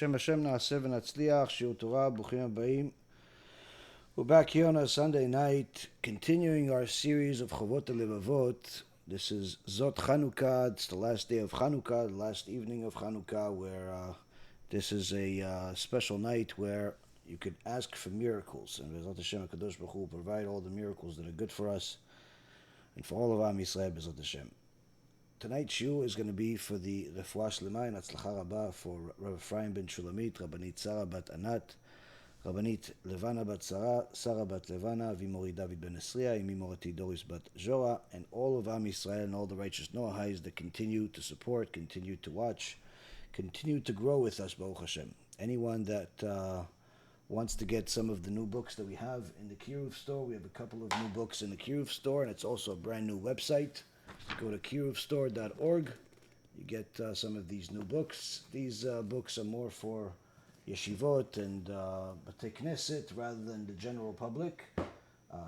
Hashem na'aseh v'natzliach, Shiur Torah, Bruchim Habayim. We're back here on a Sunday night, continuing our series of Chovot HaLevavot. This is Zot Chanukah. It's the last day of Chanukah, the last evening of Chanukah, where this is a special night where you could ask for miracles. And BeEzrat HaShem HaKadosh Baruch Hu will provide all the miracles that are good for us and for all of Am Yisrael, BeEzrat HaShem. Tonight's shiur is going to be for the Refuah Shlema and Hatzlacha Rabba for Rabbi Ephraim ben Shulamit, Rabbanit Sarah bat Anat, Rabbanit Levana bat Sarah bat Levana, Vimori David ben Esriya, Imimorati Doris bat Jora, and all of Am Yisrael and all the righteous Noahis that continue to support, continue to watch, continue to grow with us, Baruch Hashem. Anyone that wants to get some of the new books that we have in the Kiruv store, we have a couple of new books in the Kiruv store, and it's also a brand new website. Go to kiruvstore.org. You get some of these new books. These books are more for yeshivot and Batei Knesset rather than the general public,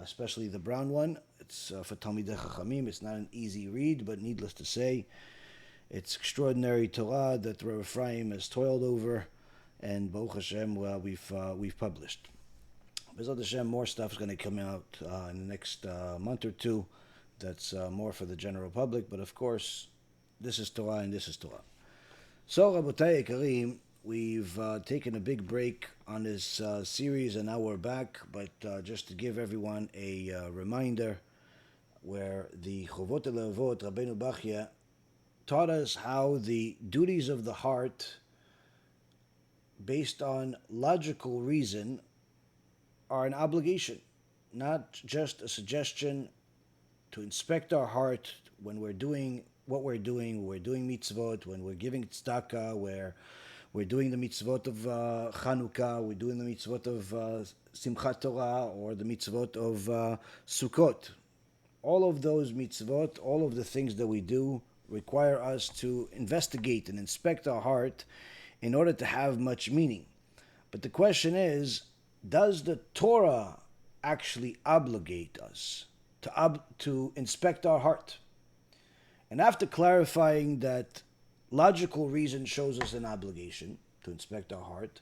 especially the brown one. It's for Talmidei Chachamim. It's not an easy read, but needless to say, it's extraordinary Torah that Rabbi Ephraim has toiled over, and Baruch Hashem, we've published. BeEzrat Hashem, more stuff is going to come out in the next month or two. That's more for the general public, but of course, this is Torah and this is Torah. So, Rabotai Karim, we've taken a big break on this series, and now we're back. But just to give everyone a reminder, where the Chovot HaLevavot, Rabbeinu Bachya, taught us how the duties of the heart, based on logical reason, are an obligation, not just a suggestion to inspect our heart when we're doing what we're doing. When we're doing mitzvot, when we're giving tzedakah, where we're doing the mitzvot of Chanukah, we're doing the mitzvot of Simchat Torah, or the mitzvot of Sukkot. All of those mitzvot, all of the things that we do, require us to investigate and inspect our heart in order to have much meaning. But the question is, does the Torah actually obligate us to inspect our heart? And after clarifying that logical reason shows us an obligation to inspect our heart,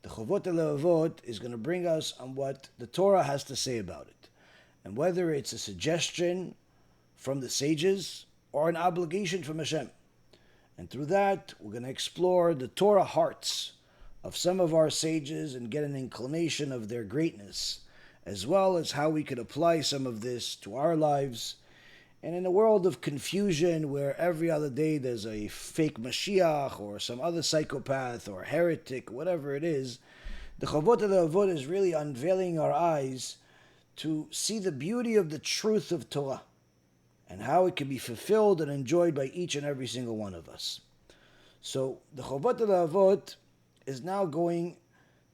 the Chovot HaLevavot is going to bring us on what the Torah has to say about it, and whether it's a suggestion from the sages or an obligation from Hashem. And through that, we're going to explore the Torah Hearts of some of our sages and get an inclination of their greatness, as well as how we could apply some of this to our lives. And in a world of confusion where every other day there's a fake Mashiach or some other psychopath or heretic, whatever it is, the Chovot HaLevavot is really unveiling our eyes to see the beauty of the truth of Torah and how it can be fulfilled and enjoyed by each and every single one of us. So the Chovot HaLevavot is now going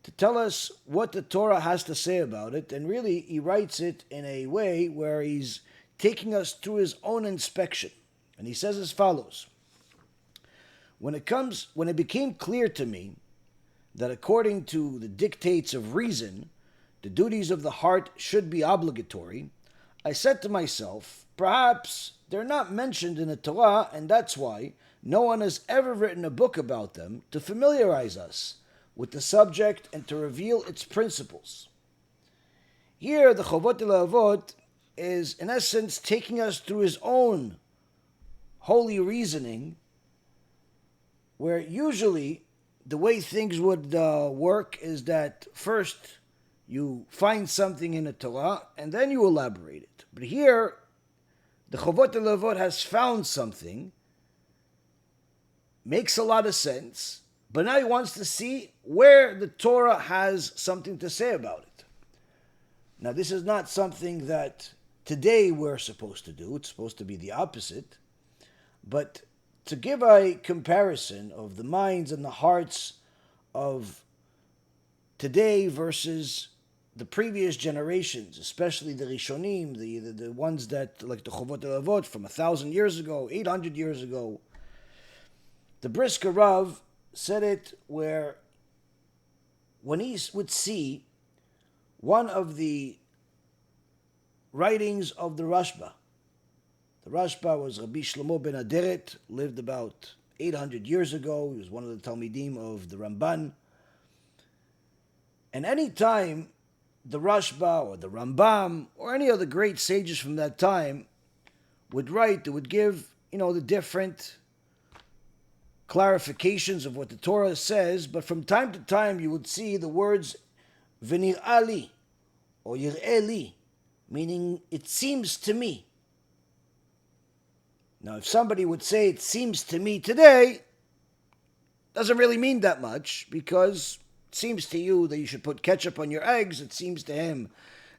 to tell us what the Torah has to say about it, and really he writes it in a way where he's taking us through his own inspection. And he says as follows: when it became clear to me that according to the dictates of reason, the duties of the heart should be obligatory, I said to myself, perhaps they're not mentioned in the Torah, and that's why no one has ever written a book about them to familiarize us with the subject and to reveal its principles. Here, the Chovot HaLevavot is, in essence, taking us through his own holy reasoning, where usually the way things would work is that first you find something in the Torah and then you elaborate it. But here, the Chovot HaLevavot has found something, makes a lot of sense, but now he wants to see where the Torah has something to say about it. Now, this is not something that today we're supposed to do. It's supposed to be the opposite. But to give a comparison of the minds and the hearts of today versus the previous generations, especially the Rishonim, the ones that, like the Chovot HaLevavot from 1,000 years ago, 800 years ago, the Brisker Rav said it where when he would see one of the writings of the Rashba. The Rashba was Rabbi Shlomo ben Aderet, lived about 800 years ago. He was one of the Talmidim of the Ramban. And any time the Rashba or the Rambam or any other great sages from that time would write, they would give, the different clarifications of what the Torah says, but from time to time you would see the words v'nir'ali or yir'eli, meaning it seems to me. Now, if somebody would say it seems to me today, doesn't really mean that much, because it seems to you that you should put ketchup on your eggs. It seems to him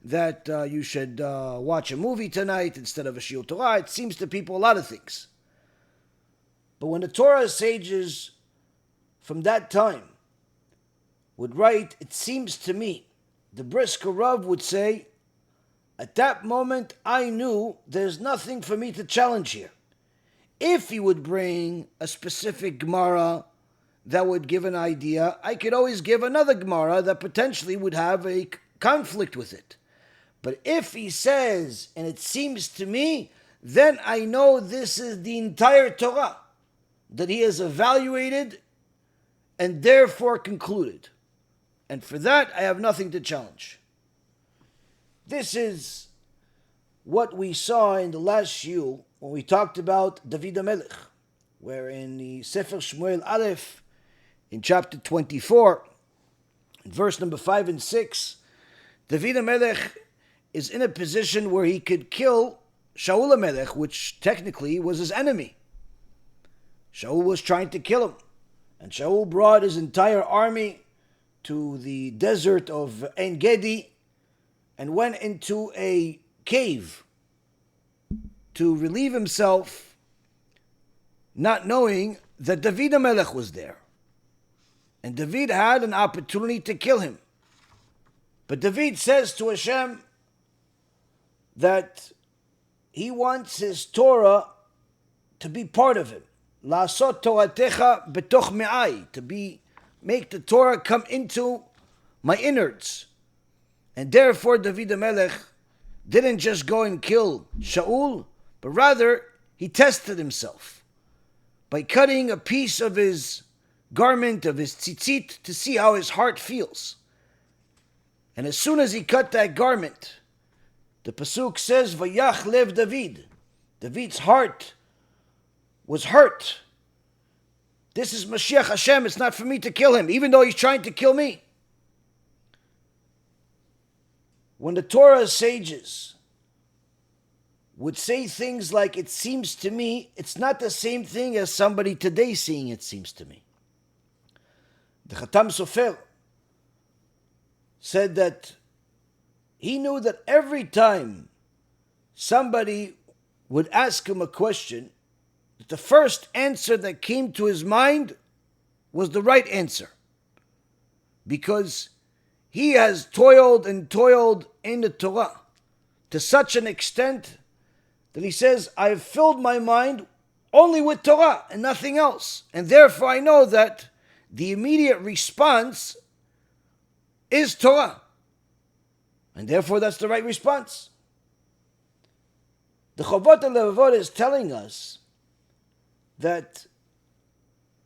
that you should watch a movie tonight instead of a Shiur Torah. It seems to people a lot of things. But when the Torah sages from that time would write, it seems to me, the Brisker Rav would say, at that moment I knew there's nothing for me to challenge here. If he would bring a specific Gemara that would give an idea, I could always give another Gemara that potentially would have a conflict with it. But if he says, and it seems to me, then I know this is the entire Torah that he has evaluated and therefore concluded. And for that, I have nothing to challenge. This is what we saw in the last shiur when we talked about David HaMelech, where in the Sefer Shmuel Aleph, in chapter 24, in verse number 5 and 6, David HaMelech is in a position where he could kill Shaul HaMelech, which technically was his enemy. Shaul was trying to kill him, and Shaul brought his entire army to the desert of En Gedi and went into a cave to relieve himself, not knowing that David HaMelech was there. And David had an opportunity to kill him. But David says to Hashem that he wants his Torah to be part of him. La'asot Toratecha betoch me'ai, make the Torah come into my innards. And therefore David HaMelech didn't just go and kill Shaul, but rather he tested himself by cutting a piece of his garment, of his tzitzit, to see how his heart feels. And as soon as he cut that garment, the pasuk says, Vayach lev David. David's heart was hurt. This is Mashiach Hashem. It's not for me to kill him, even though he's trying to kill me. When the Torah sages would say things like, it seems to me, it's not the same thing as somebody today saying it seems to me. The Khatam Sofer said that he knew that every time somebody would ask him a question, the first answer that came to his mind was the right answer. Because he has toiled and toiled in the Torah to such an extent that he says, I have filled my mind only with Torah and nothing else. And therefore I know that the immediate response is Torah. And therefore that's the right response. The Chovot HaLevavot is telling us that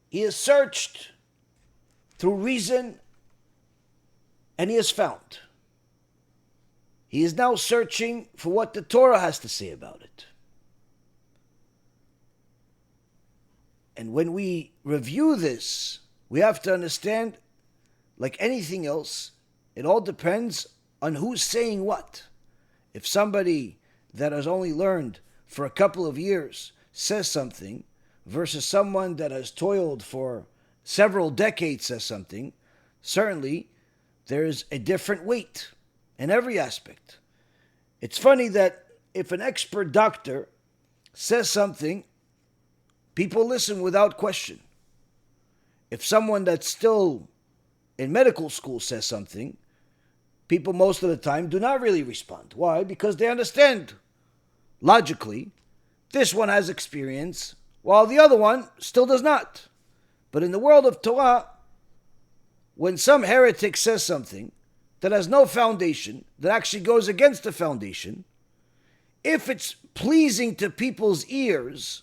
he has searched through reason and he has found. He is now searching for what the Torah has to say about it. And when we review this, we have to understand, like anything else, it all depends on who's saying what. If somebody that has only learned for a couple of years says something, versus someone that has toiled for several decades says something, certainly there's a different weight in every aspect. It's funny that if an expert doctor says something, people listen without question. If someone that's still in medical school says something, people most of the time do not really respond. Why? Because they understand logically this one has experience while the other one still does not. But in the world of Torah, when some heretic says something that has no foundation, that actually goes against the foundation, if it's pleasing to people's ears,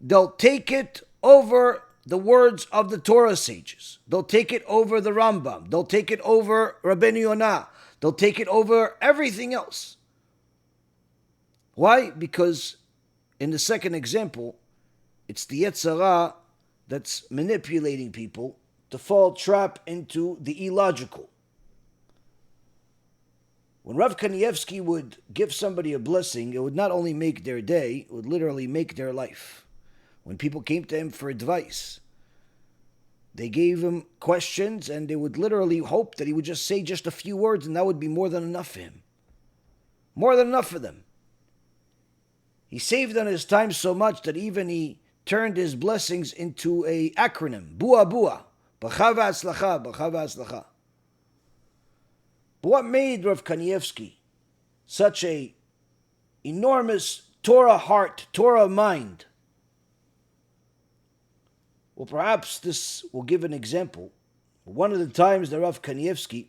they'll take it over the words of the Torah sages. They'll take it over the Rambam. They'll take it over Rabbeinu Yonah. They'll take it over everything else. Why? Because in the second example, it's the Yetzer Hara that's manipulating people to fall trap into the illogical. When Rav Kanievsky would give somebody a blessing, it would not only make their day, it would literally make their life. When people came to him for advice, they gave him questions and they would literally hope that he would just say just a few words and that would be more than enough for him. More than enough for them. He saved on his time so much that even he turned his blessings into an acronym. Bua Bua. Bracha v'atzlacha. Bracha v'atzlacha. But what made Rav Kanievsky such a enormous Torah heart, Torah mind? Well, perhaps this will give an example. One of the times that Rav Kanievsky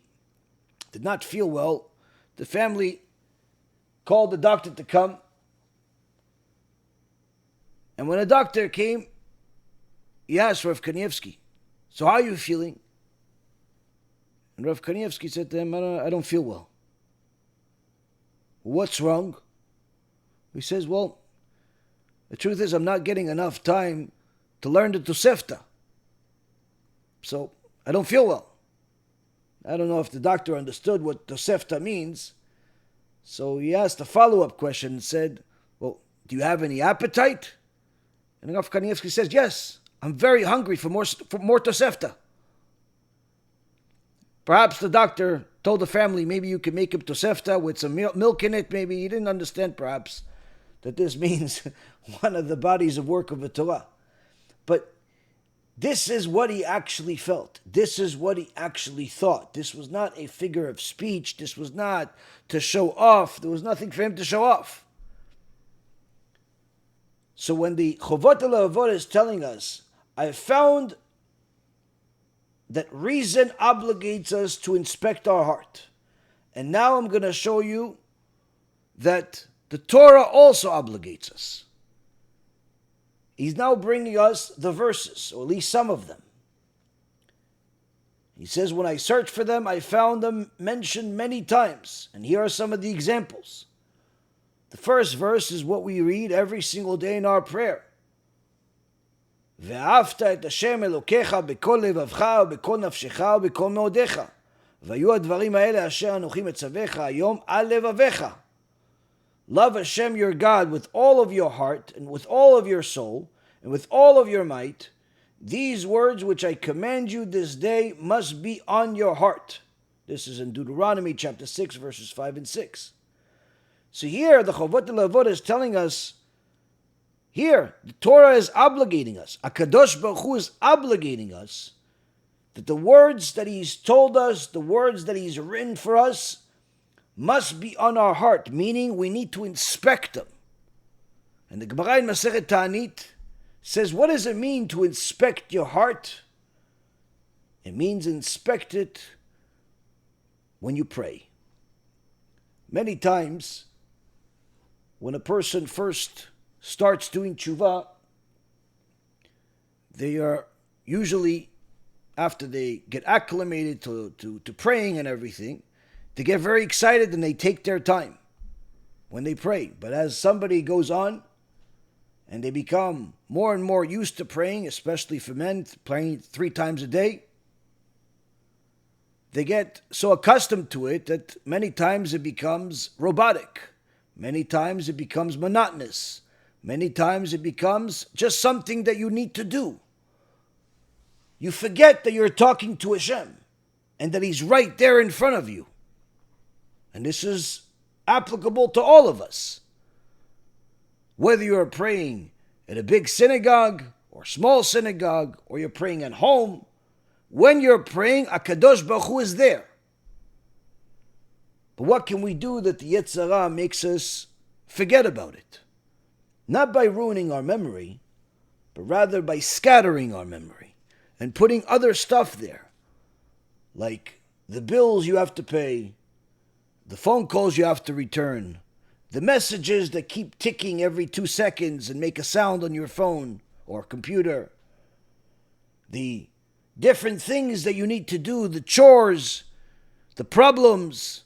did not feel well, the family called the doctor to come. And when the doctor came, he asked Rav Kanievsky, "So how are you feeling?" And Rav Kanievsky said to him, I don't feel well. What's wrong? He says, well, the truth is I'm not getting enough time to learn the Tosefta. So I don't feel well. I don't know if the doctor understood what Tosefta means. So he asked a follow-up question and said, well, do you have any appetite? And Rav Kanievsky says, yes, I'm very hungry for more Tosefta. Perhaps the doctor told the family, maybe you can make him Tosefta with some milk in it. Maybe he didn't understand, perhaps, that this means one of the bodies of work of the Torah. But this is what he actually felt. This is what he actually thought. This was not a figure of speech. This was not to show off. There was nothing for him to show off. So when the Chovot HaLevavot is telling us, I found that reason obligates us to inspect our heart. And now I'm going to show you that the Torah also obligates us. He's now bringing us the verses, or at least some of them. He says, when I searched for them, I found them mentioned many times. And here are some of the examples. The first verse is what we read every single day in our prayer. ואהבת את השם אלוקיך בכל לבבך ובכל נפשך ובכל מאודיך. והיו הדברים האלה אשר אנוכי מצווך היום על לבביך. Love Hashem your God with all of your heart and with all of your soul and with all of your might. These words which I command you this day must be on your heart. This is in Deuteronomy chapter 6 verses 5 and 6. So here the Chovot HaLevavot is telling us, here, the Torah is obligating us. HaKadosh Baruch Hu is obligating us that the words that He's told us, the words that He's written for us, must be on our heart, meaning we need to inspect them. And the Gemara in Masechet Ta'anit says, what does it mean to inspect your heart? It means inspect it when you pray. Many times, when a person first starts doing tshuva, they are usually, after they get acclimated to praying and everything, they get very excited and they take their time when they pray. But as somebody goes on and they become more and more used to praying, especially for men, praying 3 times a day, they get so accustomed to it that many times it becomes robotic. Many times it becomes monotonous. Many times it becomes just something that you need to do. You forget that you're talking to Hashem and that He's right there in front of you. And this is applicable to all of us. Whether you're praying at a big synagogue or small synagogue, or you're praying at home, when you're praying, HaKadosh Baruch Hu is there. But what can we do that the Yetzer Hara makes us forget about it? Not by ruining our memory, but rather by scattering our memory and putting other stuff there, like the bills you have to pay, the phone calls you have to return, the messages that keep ticking every 2 seconds and make a sound on your phone or computer, the different things that you need to do, the chores, the problems,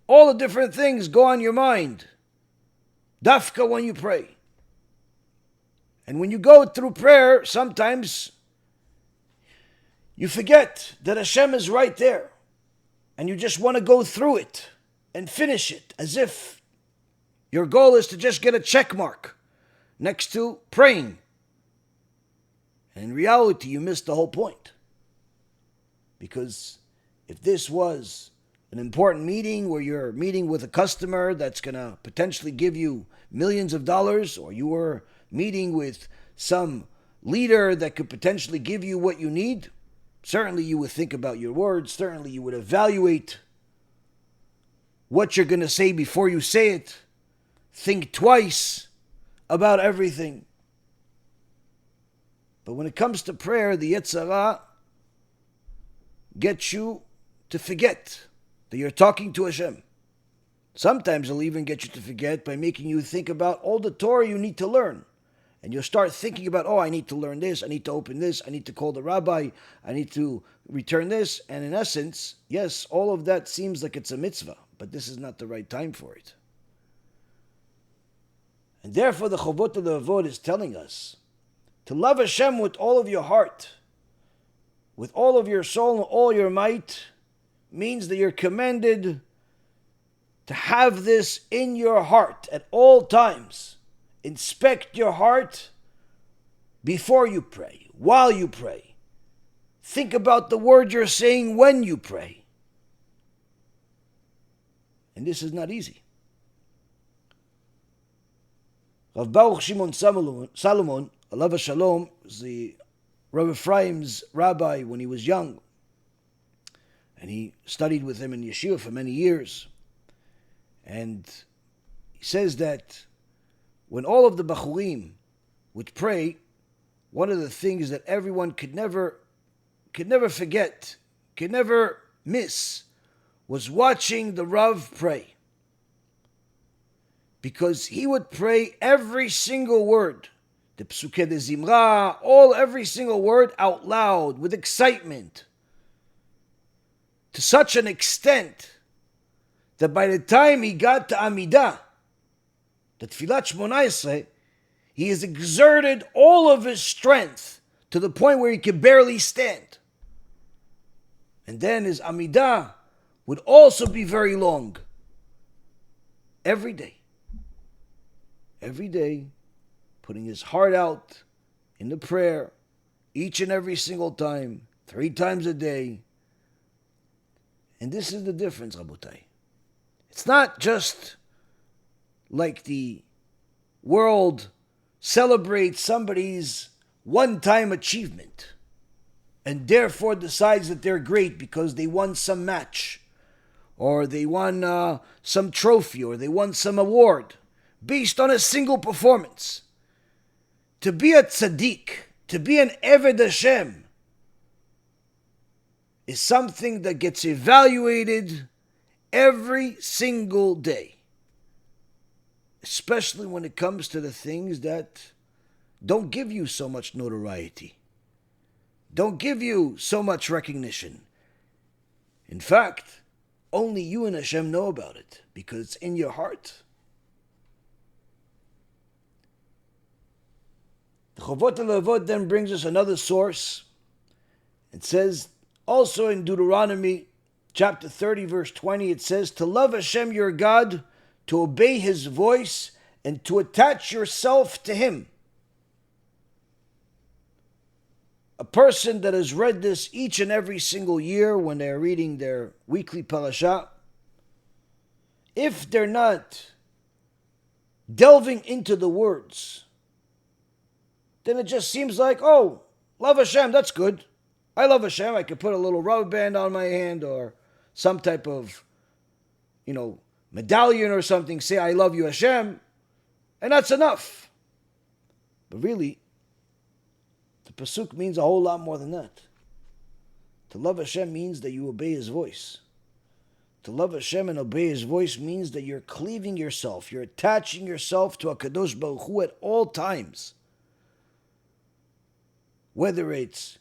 all the different things go on your mind. Dafka when you pray. And when you go through prayer, sometimes you forget that Hashem is right there. And you just want to go through it and finish it as if your goal is to just get a check mark next to praying. And in reality, you missed the whole point. Because if this was an important meeting where you're meeting with a customer that's going to potentially give you millions of dollars, or you were meeting with some leader that could potentially give you what you need, certainly you would think about your words. Certainly you would evaluate what you're going to say before you say it. Think twice about everything. But when it comes to prayer, the Yetzer Hara gets you to forget that you're talking to Hashem. Sometimes it'll even get you to forget by making you think about all the Torah you need to learn. And you'll start thinking about, I need to learn this, I need to open this, I need to call the rabbi, I need to return this. And in essence, yes, all of that seems like it's a mitzvah, but this is not the right time for it. And therefore the Chovot HaLevavot is telling us to love Hashem with all of your heart, with all of your soul and all your might, means that you're commanded to have this in your heart at all times. Inspect your heart before you pray, while you pray. Think about the word you're saying when you pray. And this is not easy. Rav Baruch Shimon Salomon, Alav Shalom, was the Rabbi Ephraim's rabbi when he was young. And he studied with him in yeshiva for many years. And he says that when all of the Bachurim would pray, one of the things that everyone could never forget, could never miss, was watching the Rav pray. Because he would pray every single word, the Psukei de Zimra, every single word out loud, with excitement, to such an extent that by the time he got to Amidah, the Tfilat Shmona Esrei, he has exerted all of his strength to the point where he could barely stand. And then his Amidah would also be very long. Every day, putting his heart out in the prayer, each and every single time, 3 times a day. And this is the difference, Rabotai. It's not just like the world celebrates somebody's one-time achievement and therefore decides that they're great because they won some match, or they won some trophy, or they won some award based on a single performance. To be a tzaddik, to be an Eved Hashem, is something that gets evaluated every single day. Especially when it comes to the things that don't give you so much notoriety, don't give you so much recognition. In fact, only you and Hashem know about it, because it's in your heart. The Chovot HaLevavot then brings us another source. It says, also in Deuteronomy chapter 30, verse 20, it says, to love Hashem your God, to obey His voice, and to attach yourself to Him. A person that has read this each and every single year when they're reading their weekly parasha, if they're not delving into the words, then it just seems like, love Hashem, that's good. I love Hashem. I could put a little rubber band on my hand or some type of, medallion or something, say, I love you, Hashem, and that's enough. But really, the pasuk means a whole lot more than that. To love Hashem means that you obey His voice. To love Hashem and obey His voice means that you're cleaving yourself, you're attaching yourself to HaKadosh Baruch Hu at all times. Whether it's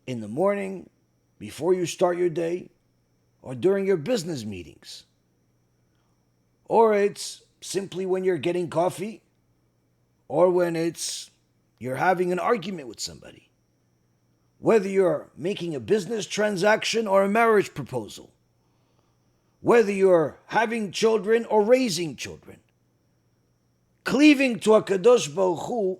in the morning, before you start your day, or during your business meetings. Or it's simply when you're getting coffee, or when you're having an argument with somebody. Whether you're making a business transaction or a marriage proposal. Whether you're having children or raising children. Cleaving to HaKadosh Baruch Hu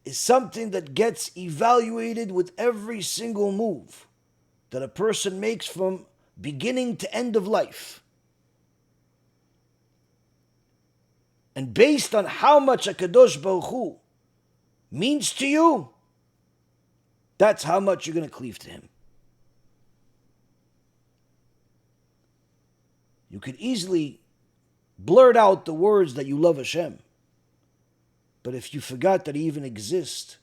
is something that gets evaluated with every single move that a person makes from beginning to end of life. And based on how much HaKadosh Baruch Hu means to you, that's how much you're going to cleave to Him. You could easily blurt out the words that you love Hashem. But if you forgot that He even exists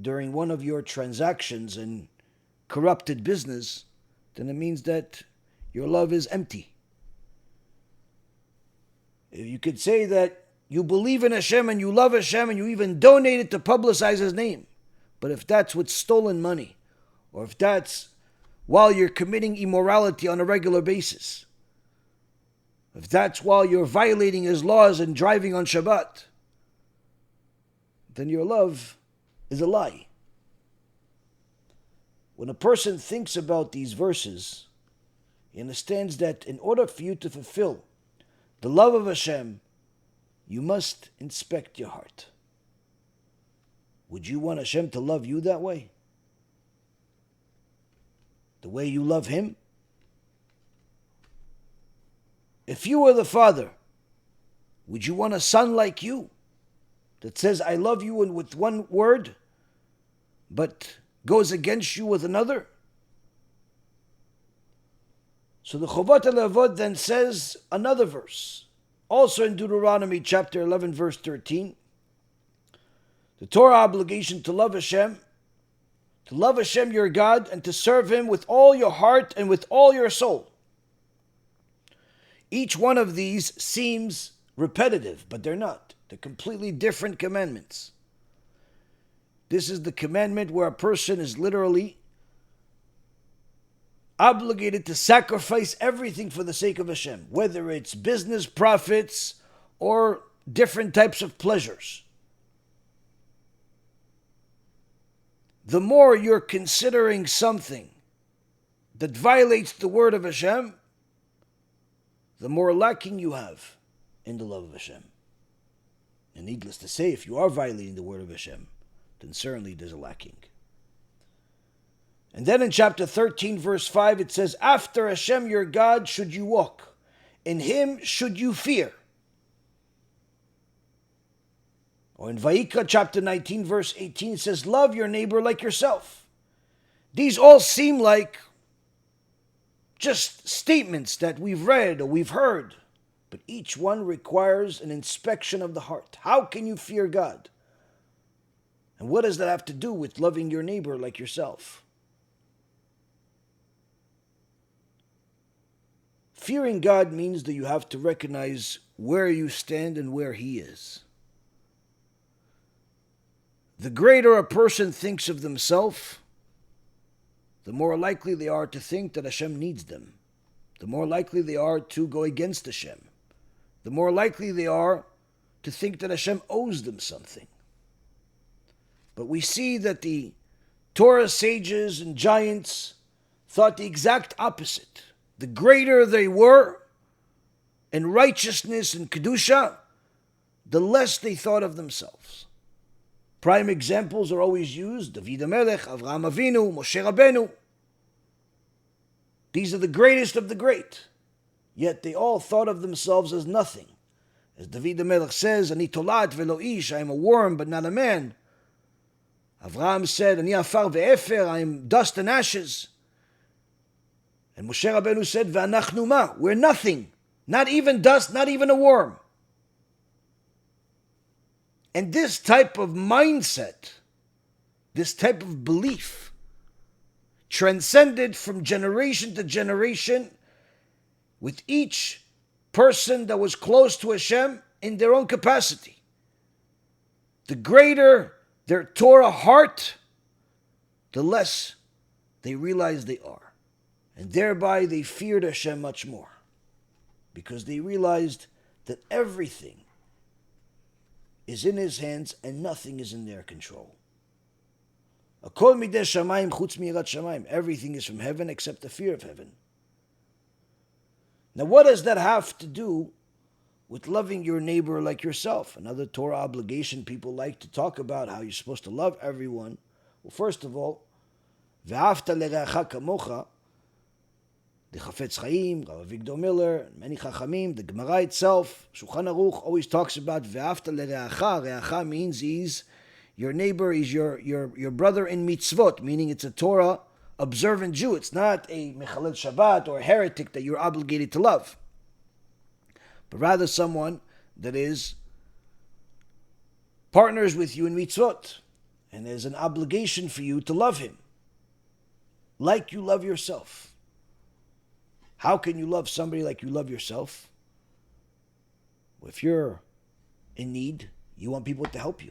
during one of your transactions in corrupted business, then it means that your love is empty. You could say that you believe in Hashem and you love Hashem and you even donated to publicize His name. But if that's with stolen money, or if that's while you're committing immorality on a regular basis, if that's while you're violating His laws and driving on Shabbat, then your love is a lie. When a person thinks about these verses, he understands that in order for you to fulfill the love of Hashem, you must inspect your heart. Would you want Hashem to love you that way? The way you love Him? If you were the father, would you want a son like you that says, I love you and with one word, but goes against you with another? So the Chovot HaLevavot then says another verse, also in Deuteronomy chapter 11, verse 13, the Torah obligation to love Hashem your God, and to serve Him with all your heart and with all your soul. Each one of these seems repetitive, but they're not. They're completely different commandments. This is the commandment where a person is literally obligated to sacrifice everything for the sake of Hashem, whether it's business profits or different types of pleasures. The more you're considering something that violates the word of Hashem, the more lacking you have in the love of Hashem. And needless to say, if you are violating the word of Hashem, then certainly there's a lacking. And then in chapter 13, verse 5, it says, after Hashem your God should you walk, in Him should you fear. Or in Vayikra chapter 19, verse 18, it says, love your neighbor like yourself. These all seem like just statements that we've read or we've heard, but each one requires an inspection of the heart. How can you fear God? And what does that have to do with loving your neighbor like yourself? Fearing God means that you have to recognize where you stand and where He is. The greater a person thinks of themselves, the more likely they are to think that Hashem needs them. The more likely they are to go against Hashem. The more likely they are to think that Hashem owes them something. But we see that the Torah sages and giants thought the exact opposite. The greater they were in righteousness and Kedusha, the less they thought of themselves. Prime examples are always used: David HaMelech, Avraham Avinu, Moshe Rabbeinu. These are the greatest of the great. Yet they all thought of themselves as nothing. As David HaMelech says, Ani tolat velo ish, I am a worm but not a man. Avraham said, Ani afar ve'efer, I am dust and ashes. And Moshe Rabbeinu said, Ve'anachnu ma, we're nothing. Not even dust, not even a worm. And this type of mindset, this type of belief, transcended from generation to generation with each person that was close to Hashem in their own capacity. The greater their Torah heart, the less they realize they are. And thereby they feared Hashem much more, because they realized that everything is in His hands and nothing is in their control. Everything is from heaven except the fear of heaven. Now, what does that have to do with loving your neighbor like yourself? Another Torah obligation people like to talk about, how you're supposed to love everyone. Well, first of all, Ve'afta le'reacha kamocha, the Chafetz Chaim, Rabbi Victor Miller, many Chachamim, the Gemara itself, Shulchan Aruch always talks about Ve'afta le'reacha. Reacha means your neighbor is your brother in Mitzvot, meaning it's a Torah observant Jew. It's not a Mechalel Shabbat or a heretic that you're obligated to love, but rather someone that is partners with you in Mitzvot, and there's an obligation for you to love him like you love yourself. How can you love somebody like you love yourself? Well, if you're in need, you want people to help you.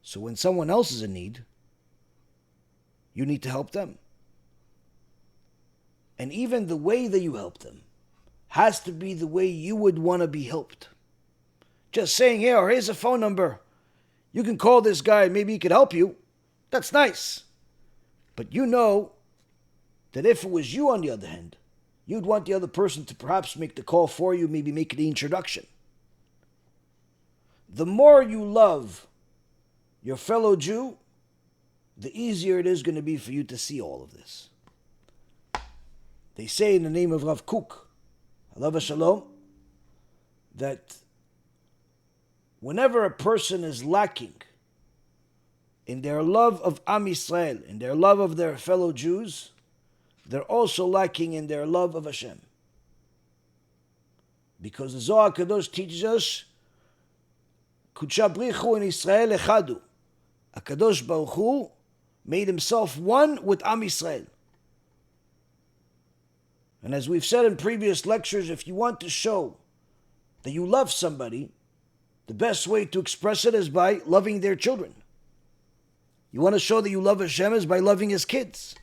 So when someone else is in need, you need to help them. And even the way that you help them has to be the way you would want to be helped. Just saying, here, here's a phone number. You can call this guy, maybe he could help you. That's nice. But you know that if it was you, on the other hand, you'd want the other person to perhaps make the call for you, maybe make the introduction. The more you love your fellow Jew, the easier it is going to be for you to see all of this. They say in the name of Rav Kook, alav shalom, that whenever a person is lacking in their love of Am Yisrael, in their love of their fellow Jews, they're also lacking in their love of Hashem. Because the Zohar Kadosh teaches us, Kudsha brichu in Yisrael echadu. HaKadosh Baruch Hu made himself one with Am Yisrael. And as we've said in previous lectures, if you want to show that you love somebody, the best way to express it is by loving their children. You want to show that you love Hashem is by loving His kids.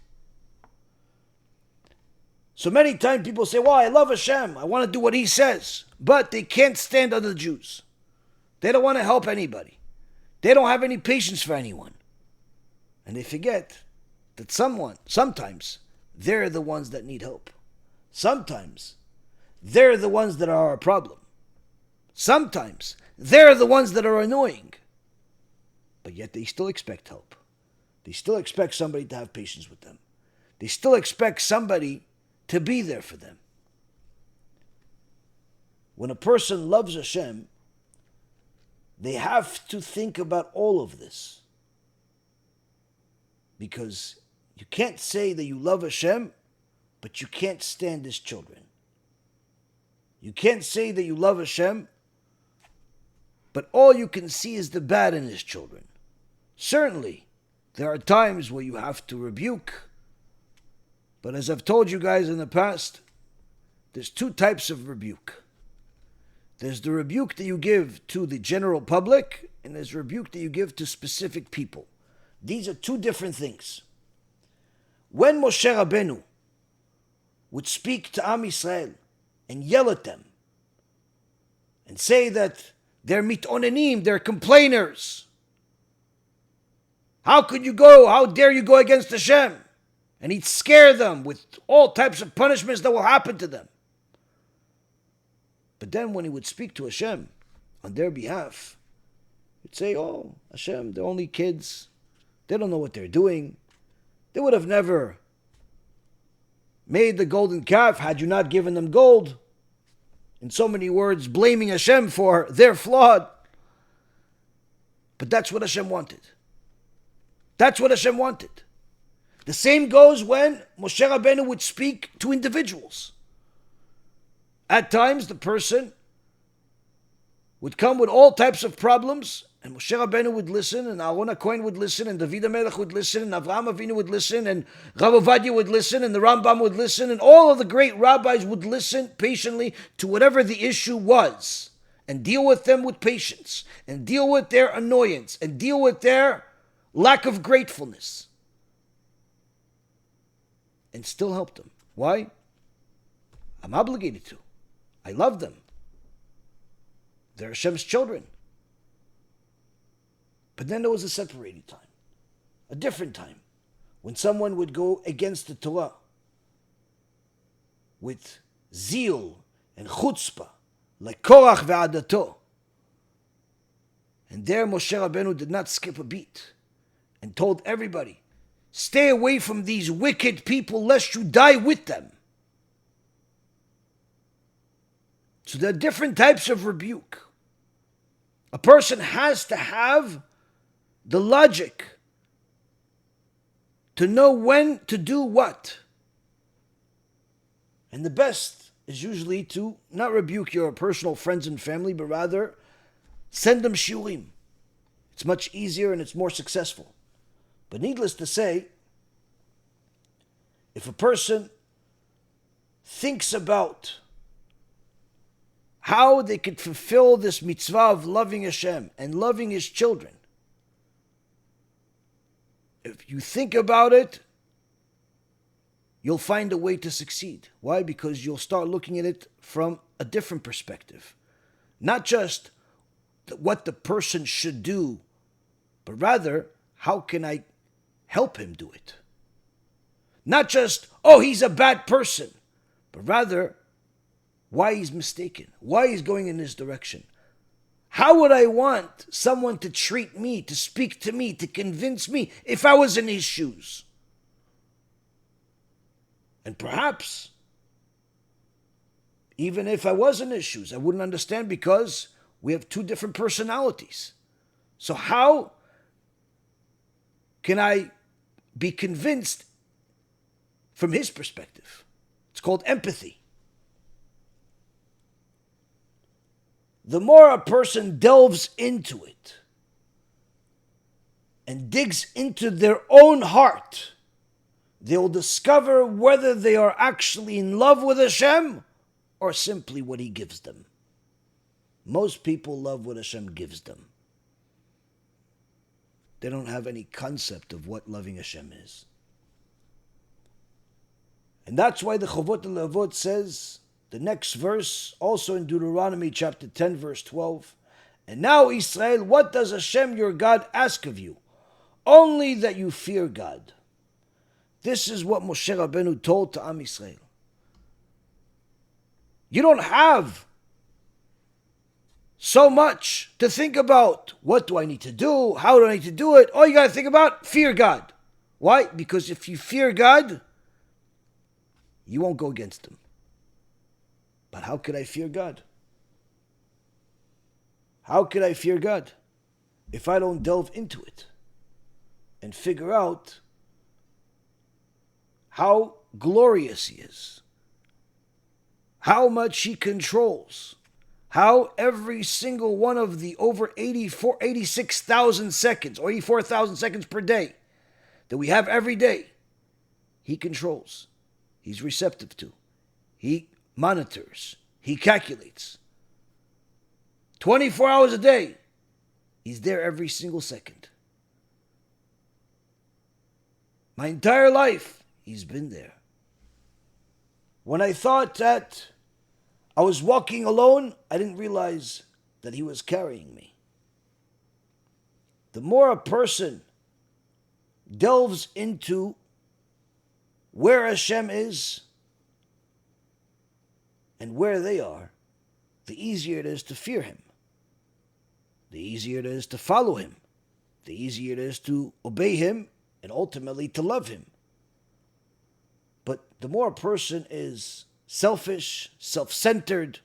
So many times people say, well, I love Hashem, I want to do what He says, but they can't stand other Jews. They don't want to help anybody. They don't have any patience for anyone. And they forget that sometimes, they're the ones that need help. Sometimes, they're the ones that are a problem. Sometimes, they're the ones that are annoying. But yet they still expect help. They still expect somebody to have patience with them. They still expect somebody to be there for them. When a person loves Hashem, they have to think about all of this. Because you can't say that you love Hashem, but you can't stand His children. You can't say that you love Hashem, but all you can see is the bad in His children. Certainly, there are times where you have to rebuke, but as I've told you guys in the past, there's two types of rebuke. There's the rebuke that you give to the general public, and there's rebuke that you give to specific people. These are two different things. When Moshe Rabbeinu would speak to Am Yisrael and yell at them and say that they're mitonenim, they're complainers. How dare you go against Hashem? And he'd scare them with all types of punishments that will happen to them. But then when he would speak to Hashem on their behalf, he'd say, oh, Hashem, they're only kids. They don't know what they're doing. They would have never made the golden calf had you not given them gold. In so many words, blaming Hashem for their flawed. But that's what Hashem wanted. That's what Hashem wanted. The same goes when Moshe Rabbeinu would speak to individuals. At times, the person would come with all types of problems, And Moshe Rabbeinu would listen, and Aaron HaKohen would listen, and David HaMelech would listen, and Avraham Avinu would listen, and Rav Ovadia would listen, and the Rambam would listen, and all of the great rabbis would listen patiently to whatever the issue was, and deal with them with patience, and deal with their annoyance, and deal with their lack of gratefulness, and still help them. Why? I'm obligated to. I love them. They're Hashem's children. But then there was a separating time, a different time, when someone would go against the Torah with zeal and chutzpah, like Korach ve'adato. And there Moshe Rabbeinu did not skip a beat and told everybody, stay away from these wicked people lest you die with them. So there are different types of rebuke. A person has to have the logic to know when to do what. And the best is usually to not rebuke your personal friends and family, but rather send them shiurim. It's much easier and it's more successful. But needless to say, if a person thinks about how they could fulfill this mitzvah of loving Hashem and loving His children, if you think about it, you'll find a way to succeed. Why? Because you'll start looking at it from a different perspective. Not just what the person should do, but rather, how can I help him do it? Not just, oh, he's a bad person, but rather, why he's mistaken, why he's going in this direction. How would I want someone to treat me, to speak to me, to convince me if I was in his shoes? And perhaps, even if I was in his shoes, I wouldn't understand because we have two different personalities. So how can I be convinced from his perspective? It's called empathy. The more a person delves into it and digs into their own heart, they will discover whether they are actually in love with Hashem or simply what He gives them. Most people love what Hashem gives them. They don't have any concept of what loving Hashem is. And that's why the Chovot HaLevavot says, the next verse, also in Deuteronomy chapter 10, verse 12, and now, Israel, what does Hashem your God ask of you? Only that you fear God. This is what Moshe Rabbeinu told to Am Yisrael. You don't have so much to think about. What do I need to do? How do I need to do it? All you got to think about, fear God. Why? Because if you fear God, you won't go against Him. But how could I fear God? How could I fear God if I don't delve into it and figure out how glorious He is, how much He controls, how every single one of the over 86,000 seconds or 84,000 seconds per day that we have every day, He controls, He's receptive to, He monitors, He calculates. 24 hours a day, He's there every single second. My entire life, He's been there. When I thought that I was walking alone, I didn't realize that He was carrying me. The more a person delves into where Hashem is and where they are, the easier it is to fear Him. The easier it is to follow Him. The easier it is to obey Him and ultimately to love Him. But the more a person is selfish, self-centered,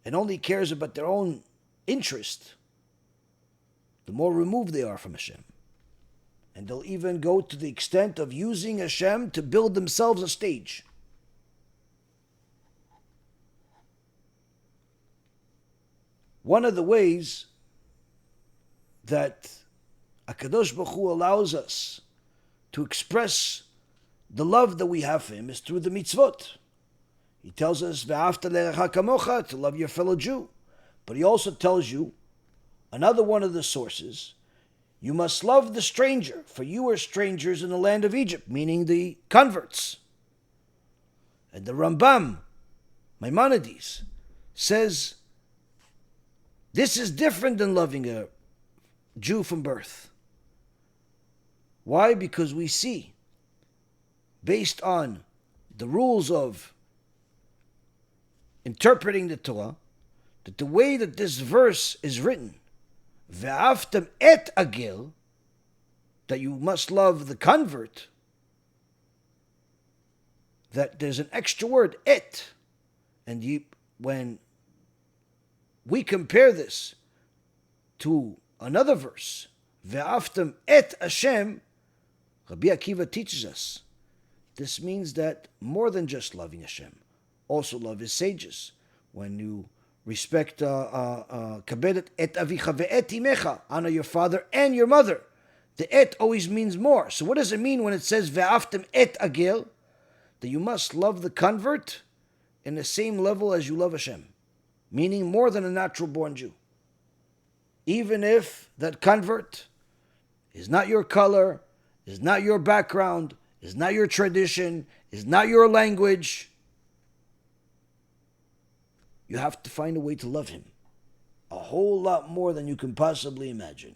and only cares about their own interest, the more removed they are from Hashem. And they'll even go to the extent of using Hashem to build themselves a stage. One of the ways that HaKadosh Baruch Hu allows us to express the love that we have for Him is through the mitzvot. He tells us, Ve'afta le'recha kamocha, to love your fellow Jew. But He also tells you, another one of the sources, you must love the stranger, for you are strangers in the land of Egypt, meaning the converts. And the Rambam, Maimonides, says, this is different than loving a Jew from birth. Why? Because we see, based on the rules of interpreting the Torah, that the way that this verse is written, Ve'aftam et agil, that you must love the convert, that there's an extra word, et. And when we compare this to another verse, Ve'aftam et Hashem, Rabbi Akiva teaches us, this means that more than just loving Hashem, also love His sages. When you respect kabedet et avicha ve'et imecha, honor your father and your mother. The et always means more. So what does it mean when it says ve'aftem et agel? That you must love the convert in the same level as you love Hashem, meaning more than a natural born Jew. Even if that convert is not your color, is not your background, is not your tradition, is not your language, you have to find a way to love him a whole lot more than you can possibly imagine.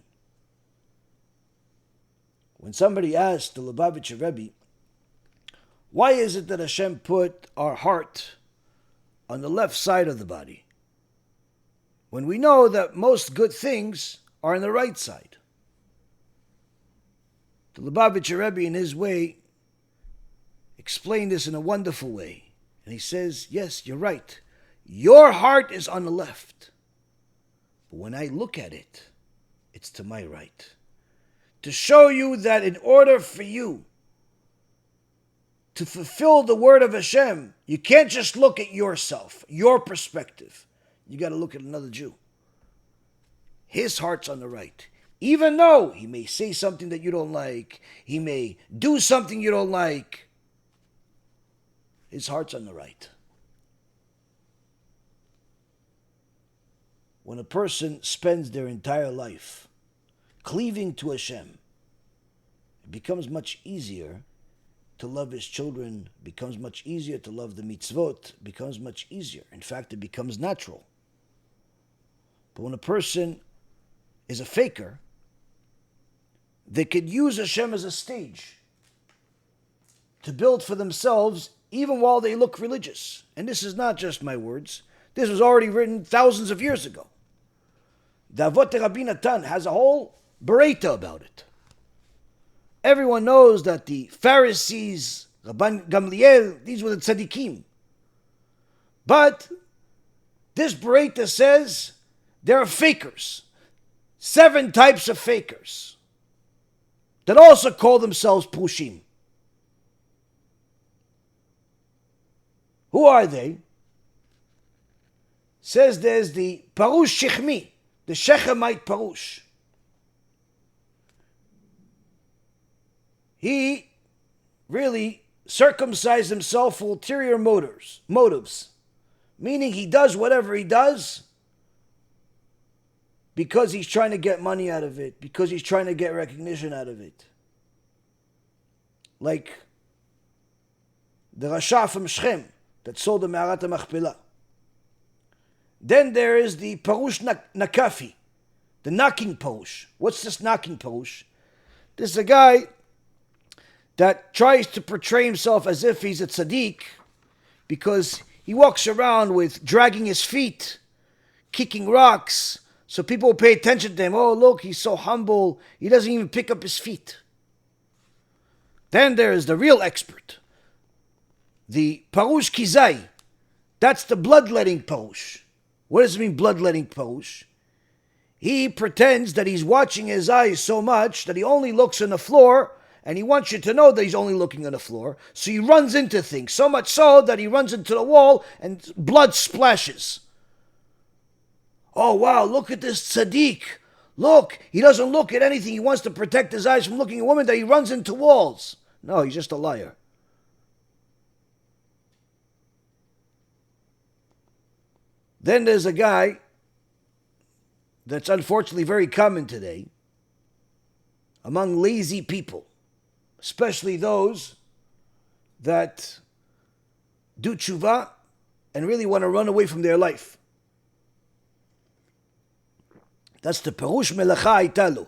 When somebody asked the Lubavitcher Rebbe, why is it that Hashem put our heart on the left side of the body, when we know that most good things are on the right side? The Lubavitcher Rebbe, in his way, explained this in a wonderful way. And he says, yes, you're right. Your heart is on the left. But when I look at it, it's to my right. To show you that in order for you to fulfill the word of Hashem, you can't just look at yourself, your perspective. You got to look at another Jew. His heart's on the right. Even though he may say something that you don't like, he may do something you don't like, his heart's on the right. When a person spends their entire life cleaving to Hashem, it becomes much easier to love his children, becomes much easier to love the mitzvot, becomes much easier. In fact, it becomes natural. But when a person is a faker, they could use Hashem as a stage to build for themselves even while they look religious. And this is not just my words. This was already written thousands of years ago. The Avot Rabbi Natan has a whole bereta about it. Everyone knows that the Pharisees, Rabban Gamliel, these were the tzaddikim. But this bereta says there are fakers. 7 types of fakers that also call themselves Pushim. Who are they? Says there's the Parush Shechmi, the Shechemite Parush. He really circumcised himself for ulterior motives, meaning he does whatever he does because he's trying to get money out of it, because he's trying to get recognition out of it. Like the Rasha from Shechem that sold the Me'arat HaMachpelah. Then there is the Parush Nakafi, the knocking Parush. What's this knocking Parush? This is a guy that tries to portray himself as if he's a tzaddik because he walks around with dragging his feet, kicking rocks, so people will pay attention to him. Oh, look, he's so humble. He doesn't even pick up his feet. Then there is the real expert, the Parush Kizai. That's the bloodletting Parush. What does it mean, bloodletting Parush? He pretends that he's watching his eyes so much that he only looks on the floor, and he wants you to know that he's only looking on the floor. So he runs into things, so much so that he runs into the wall and blood splashes. Oh, wow, look at this tzaddik. Look, he doesn't look at anything. He wants to protect his eyes from looking at women that he runs into walls. No, he's just a liar. Then there's a guy that's unfortunately very common today among lazy people, especially those that do teshuvah and really want to run away from their life. That's the Parush Melacha Italu.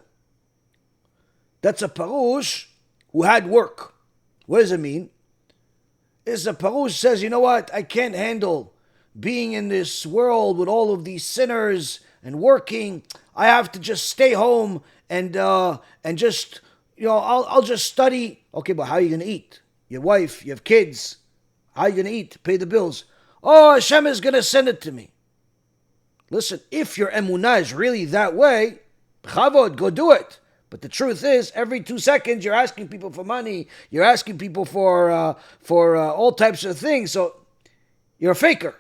That's a Parush who had work. What does it mean? It's a Parush says, you know what, I can't handle being in this world with all of these sinners and working. I have to just stay home and just, I'll just study. Okay, but how are you going to eat? Your wife, you have kids. How are you going to eat? Pay the bills. Oh, Hashem is going to send it to me. Listen, if your emunah is really that way, Chavod, go do it. But the truth is, every 2 seconds you're asking people for money. You're asking people for all types of things. So you're a faker.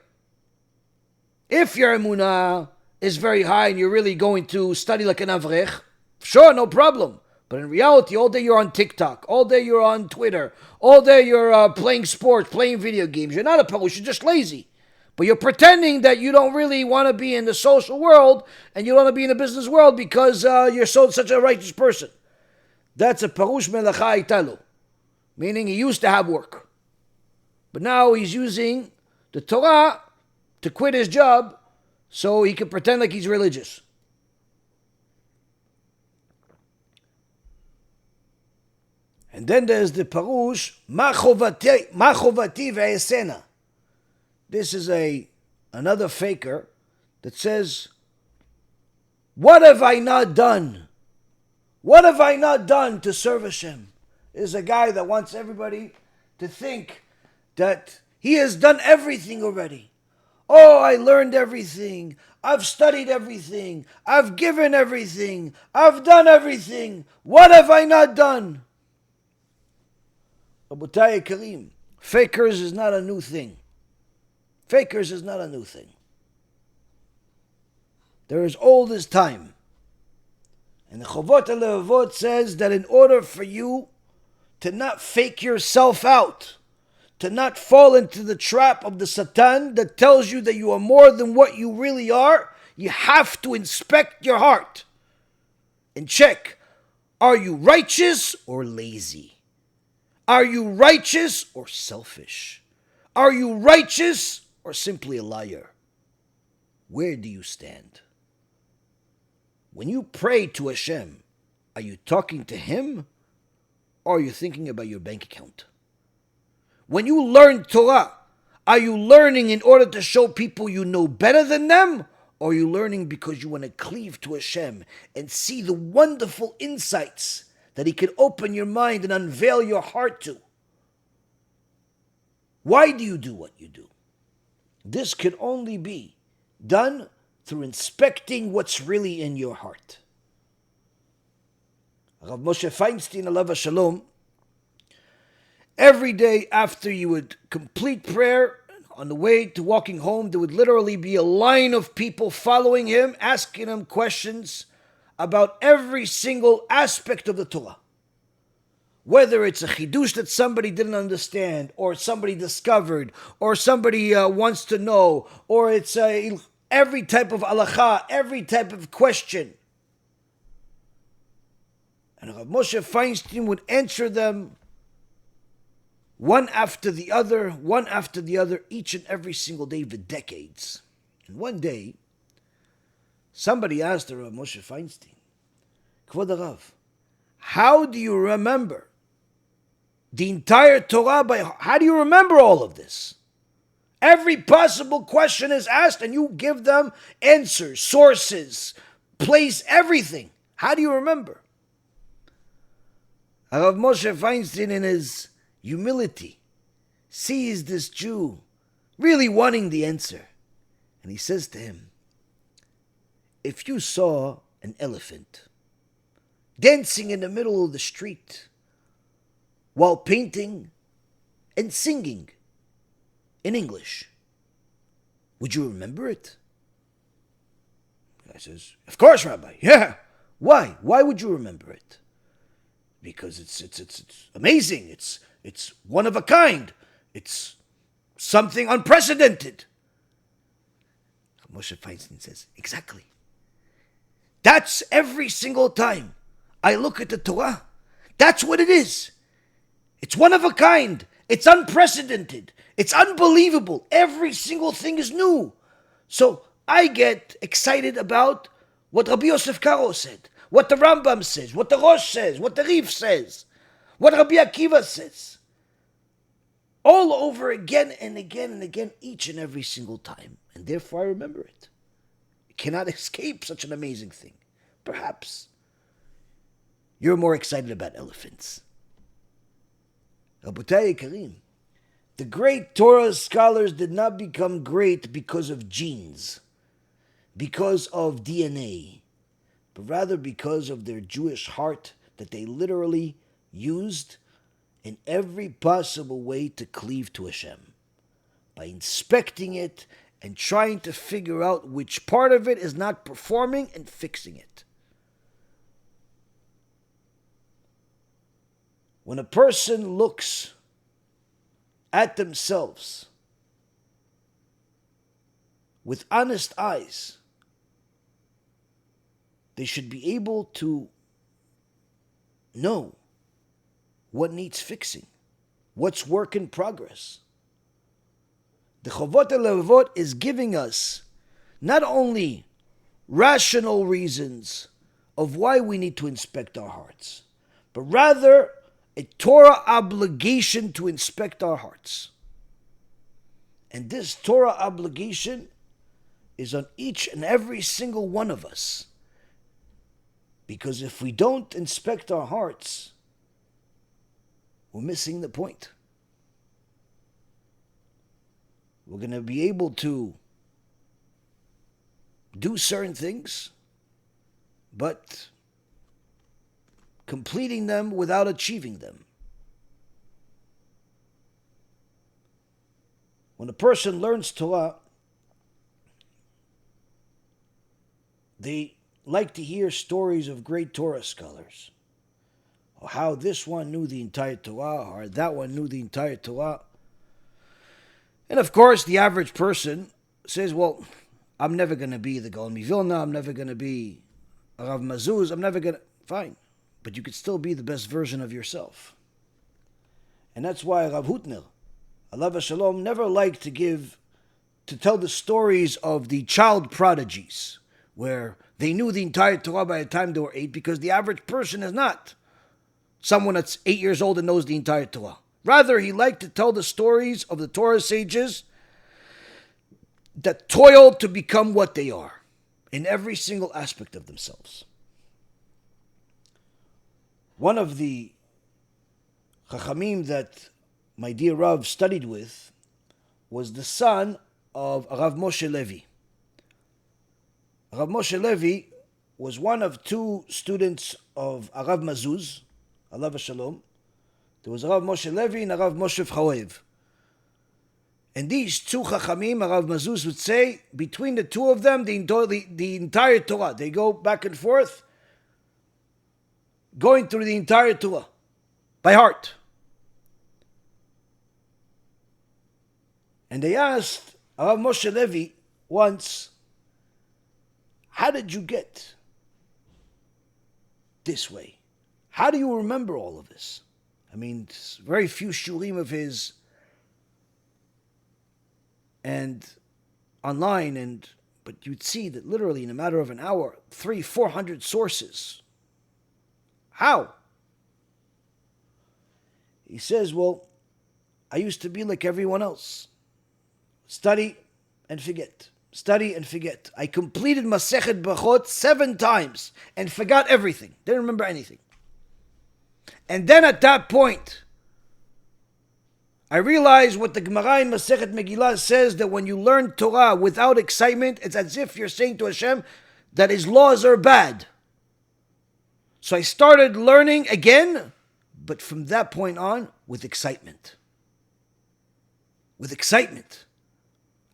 If your emunah is very high and you're really going to study like an avrech, sure, no problem. But in reality, all day you're on TikTok, all day you're on Twitter, all day you're playing sports, playing video games. You're not a parush, you're just lazy. But you're pretending that you don't really want to be in the social world and you don't want to be in the business world because you're such a righteous person. That's a parush melacha italu, meaning he used to have work. But now he's using the Torah to quit his job so he can pretend like he's religious. And then there's the parush, ma chovati ve'esena. This is another faker that says, what have I not done? What have I not done to serve Hashem? There's a guy that wants everybody to think that he has done everything already. Oh, I learned everything. I've studied everything. I've given everything. I've done everything. What have I not done? Rabotai Karim, fakers is not a new thing. Fakers is not a new thing. They're as old as time. And the Chovot HaLevavot says that in order for you to not fake yourself out, to not fall into the trap of the Satan that tells you that you are more than what you really are, you have to inspect your heart and check, are you righteous or lazy? Are you righteous or selfish? Are you righteous or simply a liar? Where do you stand? When you pray to Hashem, are you talking to Him or are you thinking about your bank account? When you learn Torah, are you learning in order to show people you know better than them? Or are you learning because you want to cleave to Hashem and see the wonderful insights that He can open your mind and unveil your heart to? Why do you do what you do? This can only be done through inspecting what's really in your heart. Rav Moshe Feinstein, alav shalom, every day after you would complete prayer, on the way to walking home, there would literally be a line of people following him, asking him questions about every single aspect of the Torah. Whether it's a chidush that somebody didn't understand, or somebody discovered, or somebody wants to know, or it's every type of halacha, every type of question. And Rav Moshe Feinstein would answer them one after the other, each and every single day for decades. And one day, somebody asked Rav Moshe Feinstein, Kvod Rav, how do you remember the entire Torah? How do you remember all of this? Every possible question is asked and you give them answers, sources, place, everything. How do you remember? Rav Moshe Feinstein, in his humility, sees this Jew really wanting the answer. And he says to him, if you saw an elephant dancing in the middle of the street while painting and singing in English, would you remember it? The guy says, of course, Rabbi. Yeah. Why? Why would you remember it? Because it's amazing. It's one of a kind. It's something unprecedented. Moshe Feinstein says, exactly. That's every single time I look at the Torah. That's what it is. It's one of a kind. It's unprecedented. It's unbelievable. Every single thing is new. So I get excited about what Rabbi Yosef Karo said, what the Rambam says, what the Rosh says, what the Rif says, what Rabbi Akiva says. All over again and again and again, each and every single time. And therefore I remember it. You cannot escape such an amazing thing. Perhaps you're more excited about elephants. Rabotai Karim, the great Torah scholars did not become great because of genes, because of DNA, but rather because of their Jewish heart that they literally used in every possible way to cleave to Hashem, by inspecting it and trying to figure out which part of it is not performing and fixing it. When a person looks at themselves with honest eyes, they should be able to know what needs fixing, what's work in progress. The Chovot HaLevavot is giving us not only rational reasons of why we need to inspect our hearts, but rather a Torah obligation to inspect our hearts. And this Torah obligation is on each and every single one of us. Because if we don't inspect our hearts, we're missing the point. We're going to be able to do certain things, but completing them without achieving them. When a person learns Torah, they like to hear stories of great Torah scholars, or how this one knew the entire Torah, or that one knew the entire Torah. And of course, the average person says, well, I'm never going to be the Gaon Mivilna, I'm never going to be Rav Mazuz, I'm never going to... Fine. But you could still be the best version of yourself. And that's why Rav Hutner, alav shalom, never liked to tell the stories of the child prodigies, where they knew the entire Torah by the time they were 8, because the average person is not someone that's 8 years old and knows the entire Torah. Rather, he liked to tell the stories of the Torah sages that toiled to become what they are in every single aspect of themselves. One of the Chachamim that my dear Rav studied with was the son of Rav Moshe Levy. Rav Moshe Levy was one of two students of Rav Mazuz, alav shalom. There was Rav Moshe Levy and Rav Moshe Chawev. And these two Chachamim, Rav Mazuz would say, between the two of them, the entire Torah, they go back and forth, going through the entire Torah by heart. And they asked Rav Moshe Levy once, how did you get this way? How do you remember all of this? I mean, very few shurim of his and online, but you'd see that literally in a matter of an hour, 300-400 sources. How? He says, well, I used to be like everyone else. Study and forget. Study and forget. I completed Masechet Brachot 7 times and forgot everything. Didn't remember anything. And then at that point, I realized what the Gemara in Masechet Megillah says, that when you learn Torah without excitement, it's as if you're saying to Hashem that His laws are bad. So I started learning again, but from that point on, with excitement. With excitement.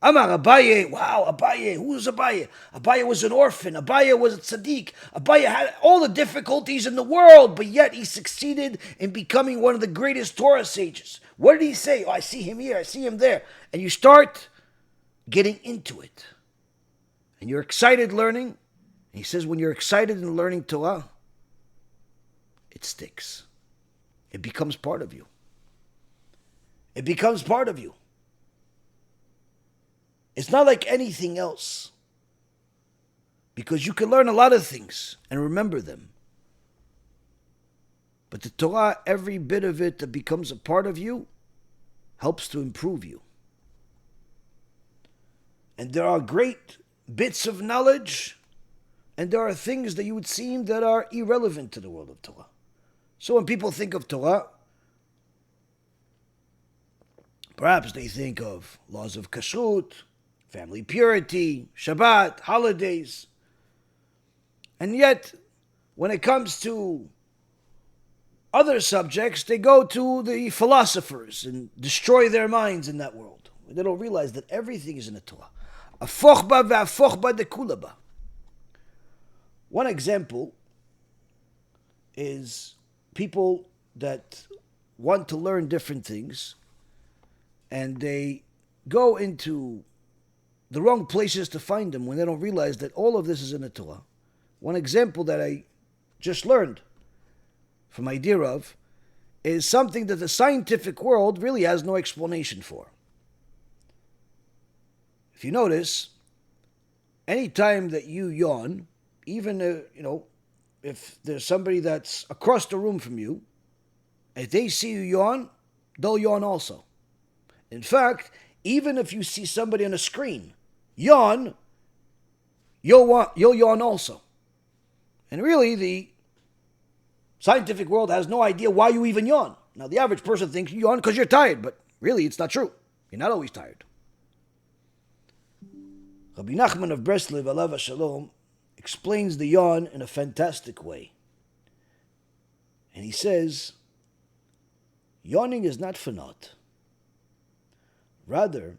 Amar Abaye, wow, Abaye, who was Abaye? Abaye was an orphan. Abaye was a tzaddik. Abaye had all the difficulties in the world, but yet he succeeded in becoming one of the greatest Torah sages. What did he say? Oh, I see him here, I see him there. And you start getting into it. And you're excited learning. And he says when you're excited in learning Torah, it sticks. It becomes part of you. It becomes part of you. It's not like anything else. Because you can learn a lot of things and remember them. But the Torah, every bit of it that becomes a part of you, helps to improve you. And there are great bits of knowledge, and there are things that you would seem that are irrelevant to the world of Torah. So when people think of Torah, perhaps they think of laws of kashrut, family purity, Shabbat, holidays. And yet, when it comes to other subjects, they go to the philosophers and destroy their minds in that world. They don't realize that everything is in the Torah. Afochba ve'afochba dekulaba. One example is people that want to learn different things and they go into the wrong places to find them when they don't realize that all of this is in the Torah. One example that I just learned from idea of is something that the scientific world really has no explanation for. If you notice, any time that you yawn, even if there's somebody that's across the room from you, if they see you yawn, they'll yawn also. In fact, even if you see somebody on a screen yawn, you'll yawn also. And really, the scientific world has no idea why you even yawn. Now, the average person thinks you yawn because you're tired, but really, it's not true. You're not always tired. Rabbi Nachman of Brisker, Alav Shalom, explains the yawn in a fantastic way. And he says, yawning is not for naught. Rather,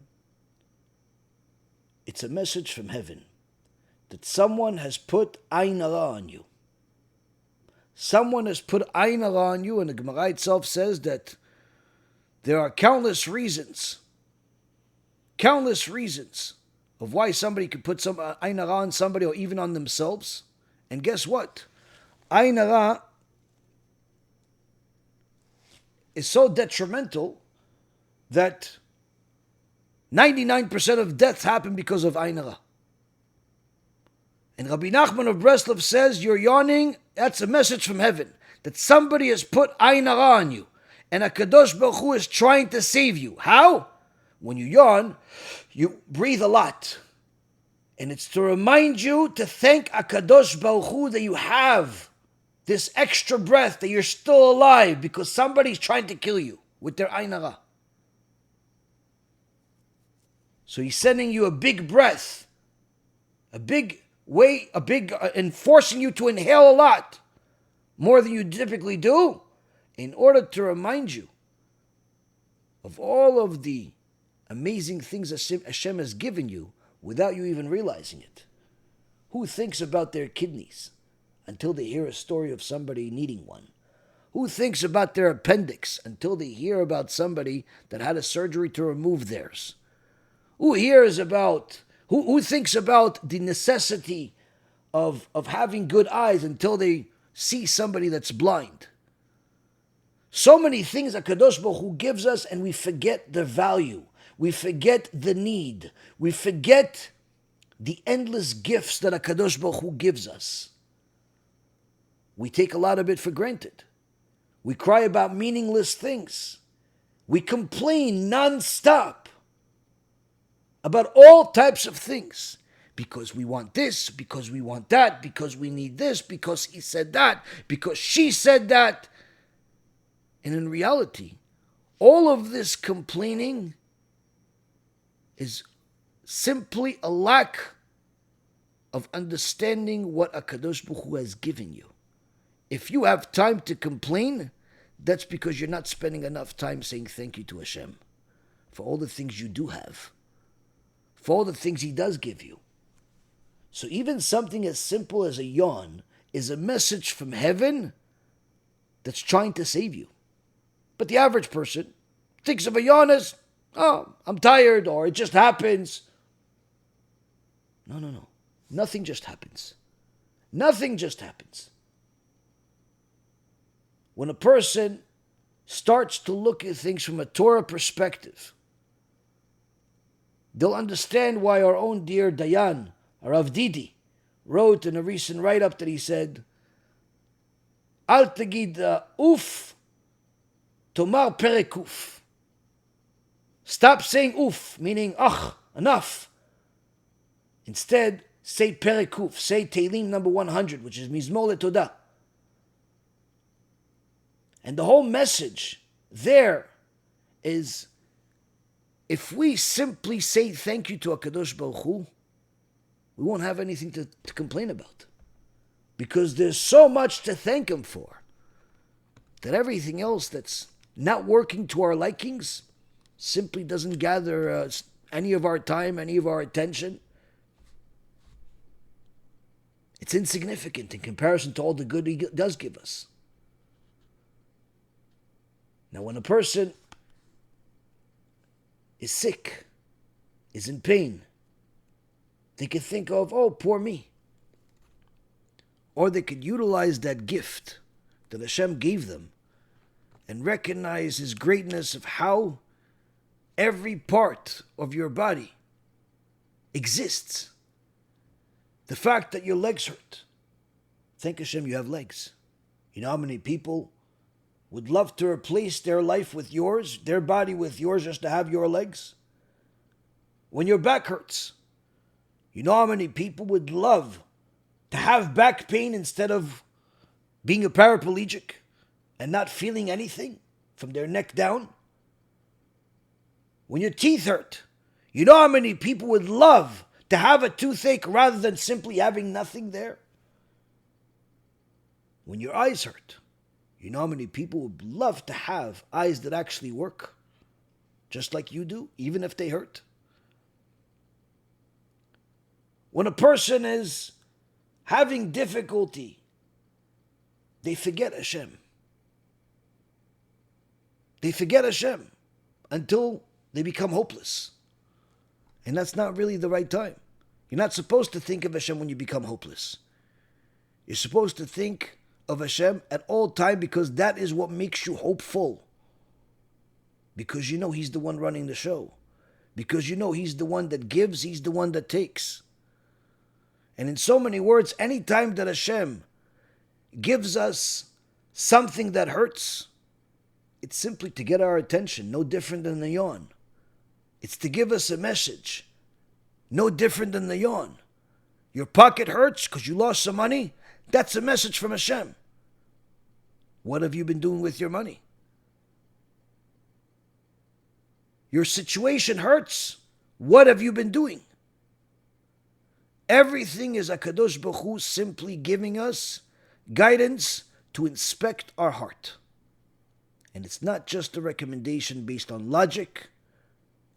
it's a message from heaven that someone has put ayin hara on you. Someone has put ayin hara on you, and the Gemara itself says that there are countless reasons of why somebody could put some ayin hara on somebody or even on themselves. And guess what? Ayin hara is so detrimental that 99% of deaths happen because of ayin hara. And Rabbi Nachman of Breslov says, you're yawning, that's a message from heaven, that somebody has put ayin hara on you, and HaKadosh Baruch Hu is trying to save you. How? When you yawn, you breathe a lot. And it's to remind you to thank HaKadosh Baruch Hu that you have this extra breath, that you're still alive, because somebody's trying to kill you with their ayin hara. So he's sending you a big breath, and forcing you to inhale a lot, more than you typically do, in order to remind you of all of the amazing things Hashem has given you without you even realizing it. Who thinks about their kidneys until they hear a story of somebody needing one? Who thinks about their appendix until they hear about somebody that had a surgery to remove theirs? Who thinks about the necessity of having good eyes until they see somebody that's blind? So many things that HaKadosh Baruch Hu gives us, and we forget the value. We forget the need. We forget the endless gifts that HaKadosh Baruch Hu gives us. We take a lot of it for granted. We cry about meaningless things. We complain non-stop about all types of things. Because we want this, because we want that, because we need this, because he said that, because she said that. And in reality, all of this complaining is simply a lack of understanding what HaKadosh Baruch Hu has given you. If you have time to complain, that's because you're not spending enough time saying thank you to Hashem for all the things you do have, for all the things he does give you. So even something as simple as a yawn is a message from heaven that's trying to save you. But the average person thinks of a yawn as, oh, I'm tired, or it just happens. No. Nothing just happens. Nothing just happens. When a person starts to look at things from a Torah perspective, they'll understand why our own dear Dayan, Rav Didi, wrote in a recent write-up that he said, Al tagid uf, tomar perekuf. Stop saying uf, meaning, enough. Instead, say perekuf, say Tehillim number 100, which is Mizmor LeTodah. And the whole message there is, if we simply say thank you to HaKadosh Baruch Hu, we won't have anything to complain about. Because there's so much to thank him for, that everything else that's not working to our likings simply doesn't gather any of our time, any of our attention. It's insignificant in comparison to all the good he does give us. Now, when a person is sick, is in pain, they could think of, oh, poor me. Or they could utilize that gift that Hashem gave them and recognize his greatness of how every part of your body exists. The fact that your legs hurt. Thank Hashem you have legs. You know how many people would love to replace their life with yours, their body with yours, just to have your legs? When your back hurts, you know how many people would love to have back pain instead of being a paraplegic and not feeling anything from their neck down? When your teeth hurt, you know how many people would love to have a toothache rather than simply having nothing there? When your eyes hurt, you know how many people would love to have eyes that actually work, just like you do, even if they hurt? When a person is having difficulty, they forget Hashem. They forget Hashem until they become hopeless. And that's not really the right time. You're not supposed to think of Hashem when you become hopeless. You're supposed to think of Hashem at all time, because that is what makes you hopeful. Because you know He's the one running the show. Because you know He's the one that gives, He's the one that takes. And in so many words, any time that Hashem gives us something that hurts, it's simply to get our attention, no different than the yawn. It's to give us a message, no different than the yawn. Your pocket hurts because you lost some money? That's a message from Hashem. What have you been doing with your money? Your situation hurts. What have you been doing? Everything is HaKadosh Baruch Hu simply giving us guidance to inspect our heart. And it's not just a recommendation based on logic,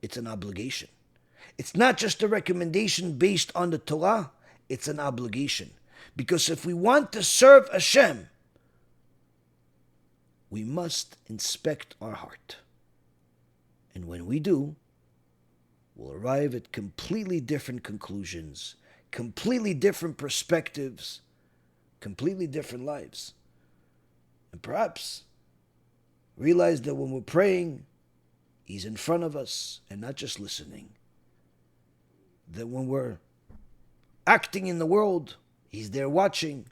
it's an obligation. It's not just a recommendation based on the Torah, it's an obligation. Because if we want to serve Hashem, we must inspect our heart. And when we do, we'll arrive at completely different conclusions, completely different perspectives, completely different lives. And perhaps realize that when we're praying, He's in front of us and not just listening. That when we're acting in the world, He's there watching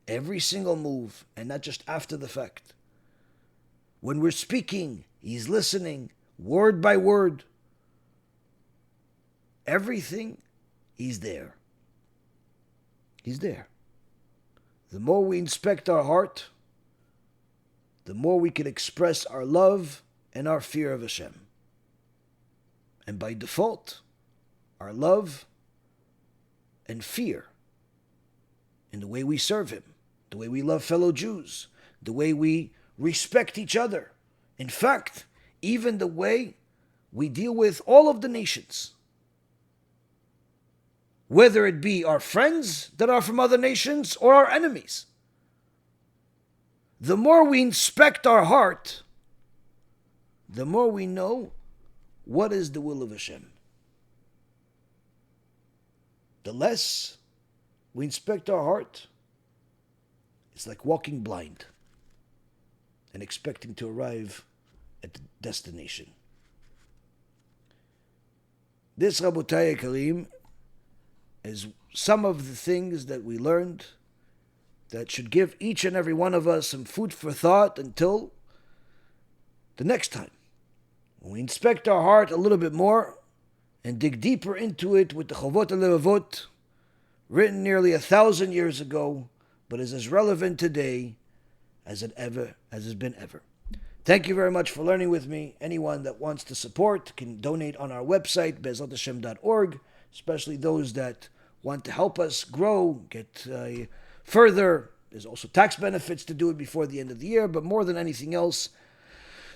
every single move and not just after the fact. When we're speaking, He's listening word by word. Everything, He's there. He's there. The more we inspect our heart, the more we can express our love and our fear of Hashem. And by default, our love and fear in the way we serve Him, the way we love fellow Jews, the way we respect each other. In fact, even the way we deal with all of the nations. whether it be our friends that are from other nations or our enemies. The more we inspect our heart, the more we know what is the will of Hashem. The less we inspect our heart, it's like walking blind and expecting to arrive at the destination. This, Rabotai Karim, is some of the things that we learned that should give each and every one of us some food for thought until the next time, when we inspect our heart a little bit more and dig deeper into it with the Chovot HaLevavot, written nearly 1,000 years ago, but is as relevant today as it has been ever. Thank you very much for learning with me. Anyone that wants to support can donate on our website, BeEzrat especially those that want to help us grow, get further. There's also tax benefits to do it before the end of the year, but more than anything else,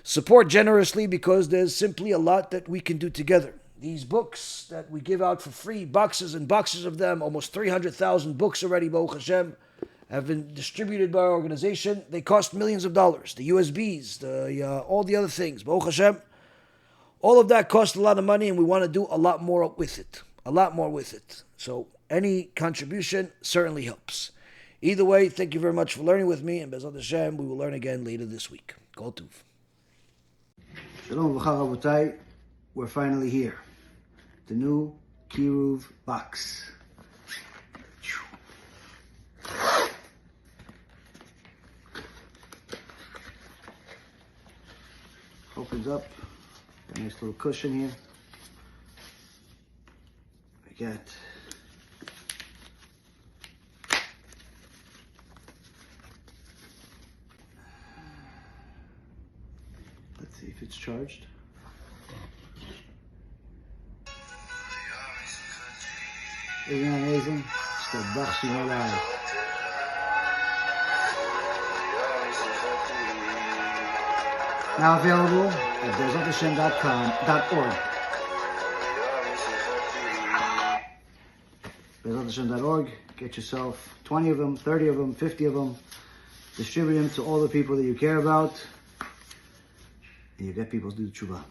support generously because there's simply a lot that we can do together. These books that we give out for free, boxes and boxes of them, almost 300,000 books already, Baruch Hashem, have been distributed by our organization. They cost millions of dollars. The USBs, all the other things, Baruch Hashem, all of that costs a lot of money, and we want to do a lot more with it. A lot more with it. So any contribution certainly helps. Either way, thank you very much for learning with me, and BeEzrat HaShem, we will learn again later this week. Kol Tuv. Shalom v'cha Rabotai, we're finally here. The new Kiruv box. Opens up, got a nice little cushion here. We got let's see if it's charged. Isn't that amazing? It's the Brisker alive. Now available at BeEzratHaShem.org. BeEzratHaShem.org. Get yourself 20 of them, 30 of them, 50 of them. Distribute them to all the people that you care about. And you get people to do Teshuvah.